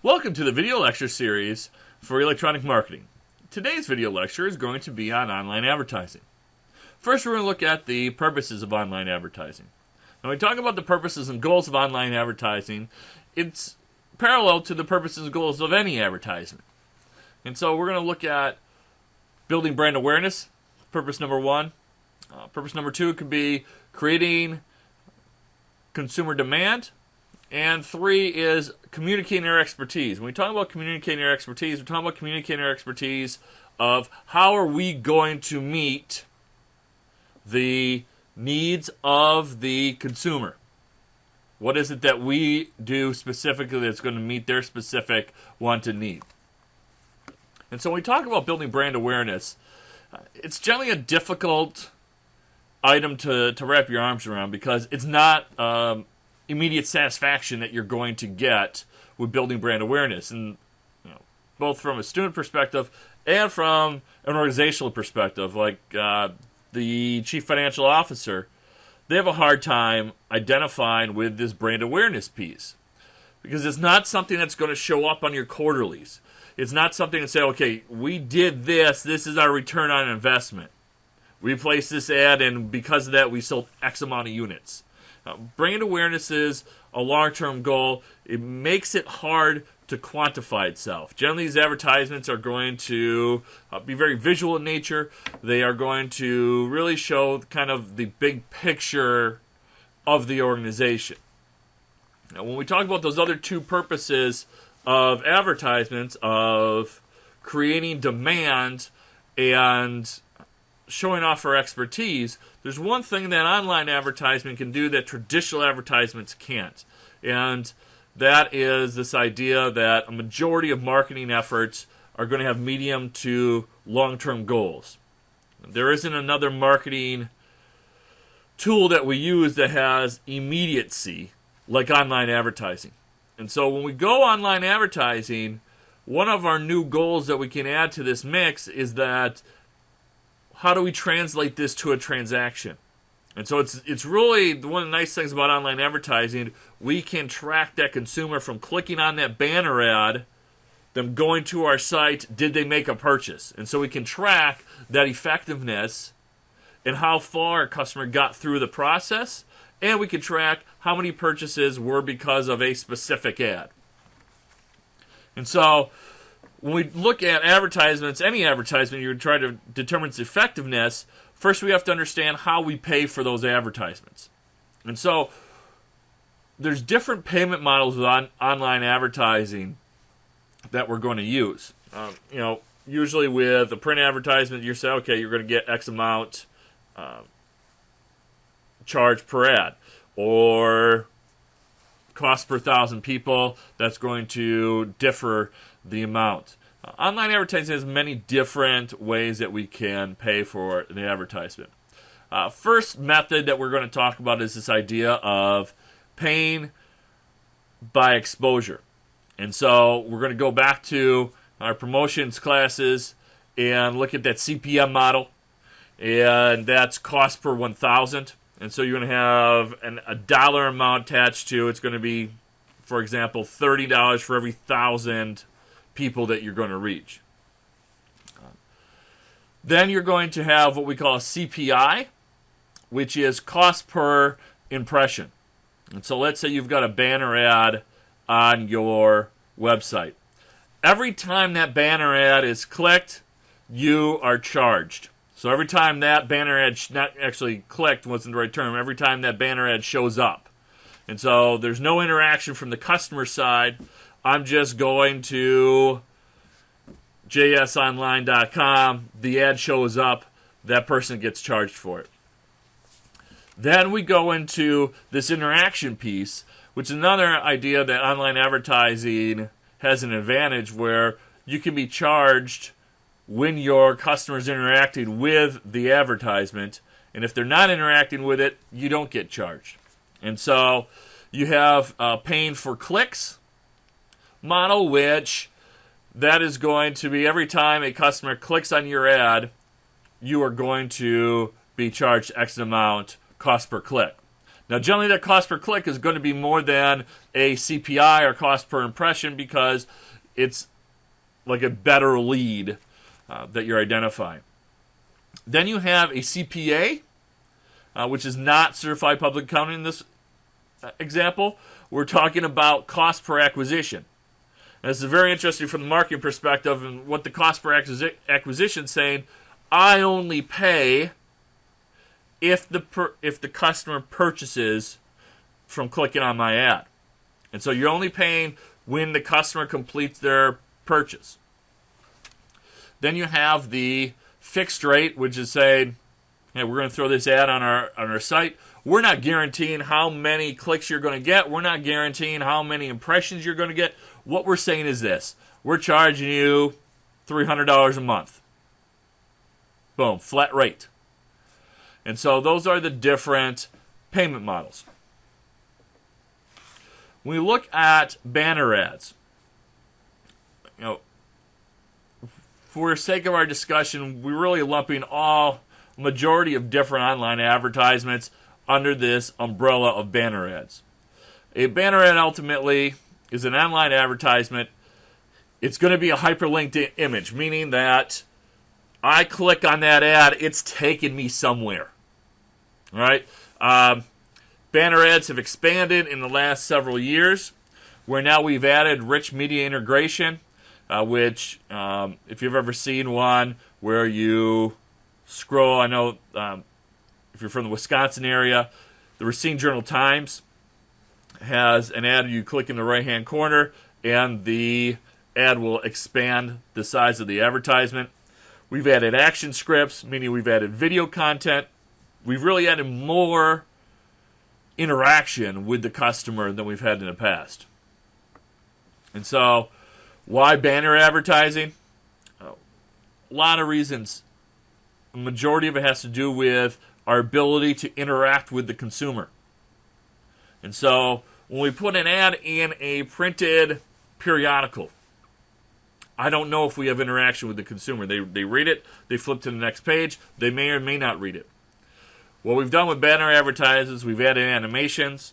Welcome to the video lecture series for electronic marketing. Today's video lecture is going to be on online advertising. First, we're going to look at the purposes of online advertising. When we talk about the purposes and goals of online advertising, it's parallel to the purposes and goals of any advertisement. And so we're going to look at building brand awareness, purpose number one. Purpose number two could be creating consumer demand. And three is communicating our expertise. When we talk about communicating our expertise, we're talking about communicating our expertise of how are we going to meet the needs of the consumer. What is it that we do specifically that's going to meet their specific want and need? And so when we talk about building brand awareness, it's generally a difficult item to wrap your arms around because it's not immediate satisfaction that you're going to get with building brand awareness. And both from a student perspective and from an organizational perspective, like the chief financial officer, they have a hard time identifying with this brand awareness piece because it's not something that's going to show up on your quarterlies. It's not something to say, okay, we did this is our return on investment. We placed this ad, and because of that, we sold X amount of units. Brand awareness is a long-term goal. It makes it hard to quantify itself. Generally, these advertisements are going to be very visual in nature. They are going to really show kind of the big picture of the organization. Now, when we talk about those other two purposes of advertisements, of creating demand and showing off our expertise, there's one thing that online advertisement can do that traditional advertisements can't. And that is this idea that a majority of marketing efforts are going to have medium to long-term goals. There isn't another marketing tool that we use that has immediacy like online advertising. And so when we go online advertising, one of our new goals that we can add to this mix is that how do we translate this to a transaction? And so it's really one of the nice things about online advertising. We can track that consumer from clicking on that banner ad, them going to our site, did they make a purchase? And so we can track that effectiveness and how far a customer got through the process, and we can track how many purchases were because of a specific ad. And so when we look at advertisements, any advertisement, you're trying to determine its effectiveness, first we have to understand how we pay for those advertisements. And so there's different payment models with online advertising that we're going to use. Usually with a print advertisement, you say, okay, you're going to get X amount charge per ad, or cost per 1,000 people, that's going to differ the amount. Online advertising has many different ways that we can pay for the advertisement. First method that we're going to talk about is this idea of paying by exposure. And so we're going to go back to our promotions classes and look at that CPM model, and that's cost per 1,000. And so you're going to have a dollar amount attached to it's going to be, for example, $30 for every 1,000 people that you're going to reach. Then you're going to have what we call a CPI, which is cost per impression. And so let's say you've got a banner ad on your website. Every time that banner ad is clicked, you are charged. So every time that banner ad, not actually clicked wasn't the right term, every time that banner ad shows up. And so there's no interaction from the customer side. I'm just going to jsonline.com, the ad shows up, that person gets charged for it. Then we go into this interaction piece, which is another idea that online advertising has an advantage where you can be charged when your customer's interacting with the advertisement, and if they're not interacting with it, you don't get charged. And so you have paying for clicks model, which that is going to be every time a customer clicks on your ad, you are going to be charged X amount cost per click. Now, generally, that cost per click is going to be more than a CPI or cost per impression because it's like a better lead that you're identifying. Then you have a CPA, which is not certified public accounting in this example. We're talking about cost per acquisition. And this is very interesting from the marketing perspective and what the cost per acquisition is saying. I only pay if the customer purchases from clicking on my ad. And so you're only paying when the customer completes their purchase. Then you have the fixed rate, which is saying, hey, we're going to throw this ad on our site. We're not guaranteeing how many clicks you're going to get. We're not guaranteeing how many impressions you're going to get. What we're saying is this. We're charging you $300 a month. Boom, flat rate. And so those are the different payment models. When we look at banner ads, for the sake of our discussion, we're really lumping majority of different online advertisements under this umbrella of banner ads. A banner ad ultimately is an online advertisement. It's going to be a hyperlinked image, meaning that I click on that ad, it's taking me somewhere. All right? Banner ads have expanded in the last several years, where now we've added rich media integration, which, if you've ever seen one where you scroll, I know if you're from the Wisconsin area, the Racine Journal-Times has an ad you click in the right-hand corner, and the ad will expand the size of the advertisement. We've added action scripts, meaning we've added video content. We've really added more interaction with the customer than we've had in the past. And so, why banner advertising? A lot of reasons. The majority of it has to do with our ability to interact with the consumer. And so, when we put an ad in a printed periodical, I don't know if we have interaction with the consumer. They read it, they flip to the next page, they may or may not read it. What we've done with banner advertisers, we've added animations,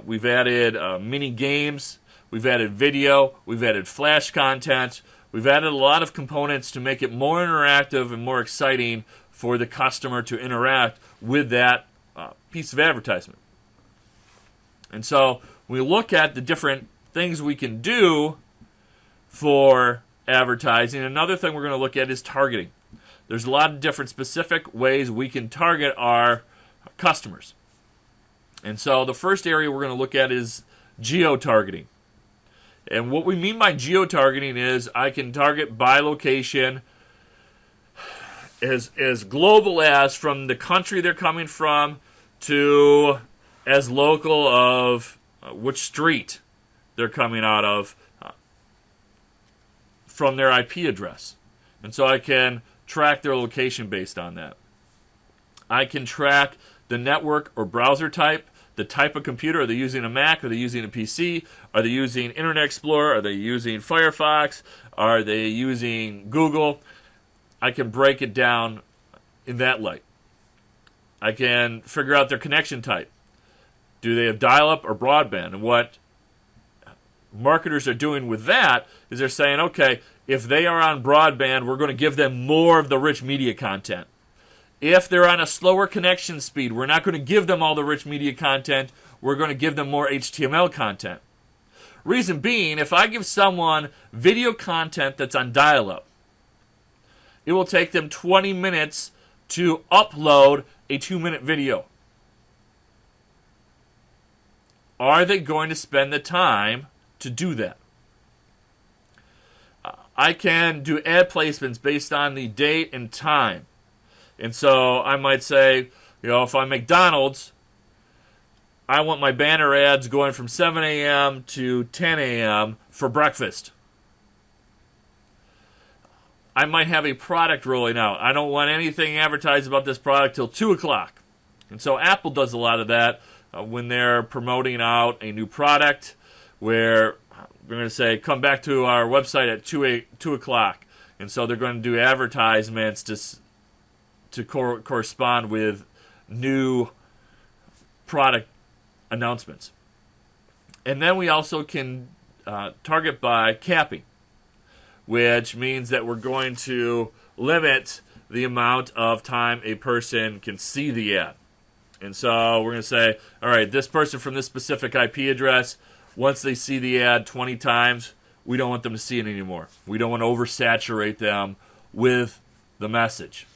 we've added mini games, we've added video, we've added flash content, we've added a lot of components to make it more interactive and more exciting for the customer to interact with that piece of advertisement. And so we look at the different things we can do for advertising. Another thing we're going to look at is targeting. There's a lot of different specific ways we can target our customers. And so the first area we're going to look at is geo-targeting. And what we mean by geo-targeting is I can target by location as global as from the country they're coming from to as local of which street they're coming out of from their IP address. And so I can track their location based on that. I can track the network or browser type, the type of computer. Are they using a Mac? Are they using a PC? Are they using Internet Explorer? Are they using Firefox? Are they using Google? I can break it down in that light. I can figure out their connection type. Do they have dial-up or broadband? And what marketers are doing with that is they're saying, okay, if they are on broadband, we're going to give them more of the rich media content. If they're on a slower connection speed, we're not going to give them all the rich media content. We're going to give them more HTML content. Reason being, if I give someone video content that's on dial-up, it will take them 20 minutes to upload a 2-minute video. Are they going to spend the time to do that? I can do ad placements based on the date and time. And so I might say, if I'm McDonald's, I want my banner ads going from 7 a.m. to 10 a.m. for breakfast. I might have a product rolling out. I don't want anything advertised about this product till 2 o'clock. And so Apple does a lot of that when they're promoting out a new product where we're going to say, come back to our website at 2 o'clock. And so they're going to do advertisements to correspond with new product announcements. And then we also can target by capping, which means that we're going to limit the amount of time a person can see the ad. And so we're going to say, all right, this person from this specific IP address, once they see the ad 20 times, we don't want them to see it anymore. We don't want to oversaturate them with the message.